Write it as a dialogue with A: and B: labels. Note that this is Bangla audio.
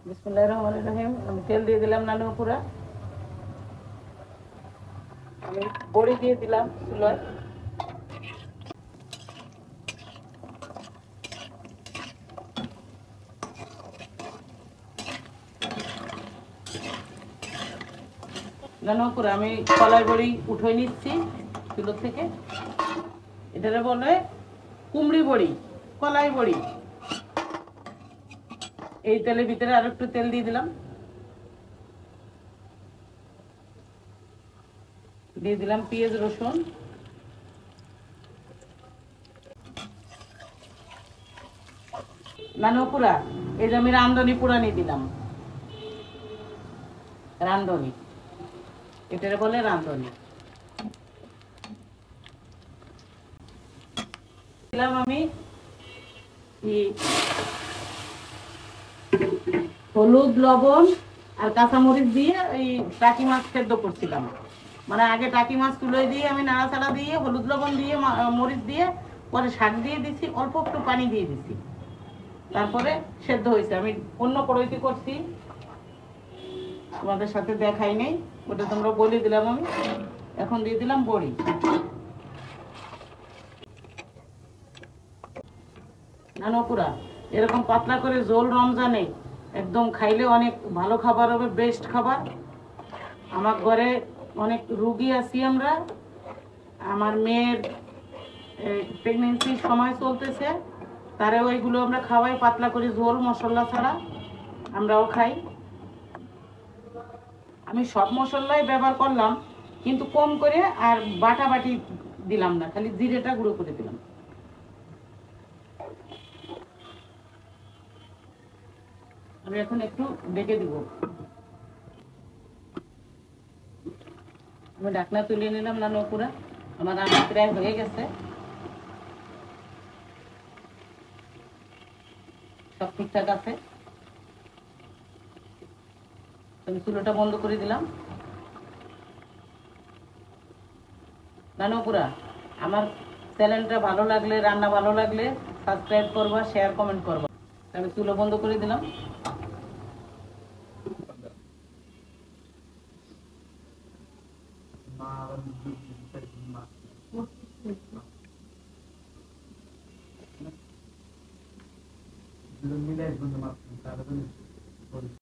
A: বিসমিল্লাহির রহমানির রহিম। আমি তেল দিয়ে দিলাম নানু পুরা। আমি বড়ি দিয়ে দিলাম চুলায়। নানু পুরা আমি কলাই বড়ি উঠে নিচ্ছি চুলো থেকে। এটারে বলে কুমড়ি বড়ি, কলাই বড়ি। এই তেলের ভিতরে আর একটু তেল দিয়ে দিলাম। দিয়ে দিলাম পেঁয়াজ রসুন। নানু পুরা এই যে আমি রাঁধুনি পুরানি দিলাম। রাঁধুনি, এটারে বলে রাঁধুনি। দিলাম আমি হলুদ, লবণ আর কাঁচামরিচ দিয়ে এই টাকি মাছ সেদ্ধ করছিলাম। মানে আগে টাকি মাছ তুলে দিয়ে আমি নাড়াচাড়া দিয়ে হলুদ লবণ দিয়ে মরিচ দিয়ে পরে শাক দিয়ে দিছি, অল্প একটু পানি দিয়ে দিছি, তারপরে সেদ্ধ হয়েছে। আমি অন্য কড়াইতে করছি, তোমাদের সাথে দেখাই নেই, ওটা তোমরা বলে দিলাম আমি। এখন দিয়ে দিলাম বড়ি। নানকুড়া এরকম পাতলা করে ঝোল রমজানে একদম খাইলে অনেক ভালো খাবার হবে, বেস্ট খাবার। আমার ঘরে অনেক রুগী আছি আমরা, আমার মেয়ের প্রেগনেন্সির সময় চলতেছে, তারে ওইগুলো আমরা খাওয়াই পাতলা করে ঝোল মশলা ছাড়া, আমরাও খাই। আমি সব মশলাই ব্যবহার করলাম কিন্তু কম করে, আর বাটা বাটি দিলাম না, খালি জিরেটা গুঁড়ো করে দিলাম। আমি এখন একটু ডেকে দিব। আমি ঢাকনা তুলে নিলাম না নকুরা, আমার রান্না প্রায় হয়ে গেছে, সব ঠিকঠাক আছে। আমি চুলোটা বন্ধ করে দিলাম। নানুপুরা আমার চ্যানেলটা ভালো লাগলে, রান্না ভালো লাগলে সাবস্ক্রাইব করবা, শেয়ার কমেন্ট করবা। আমি চুলো বন্ধ করে দিলাম।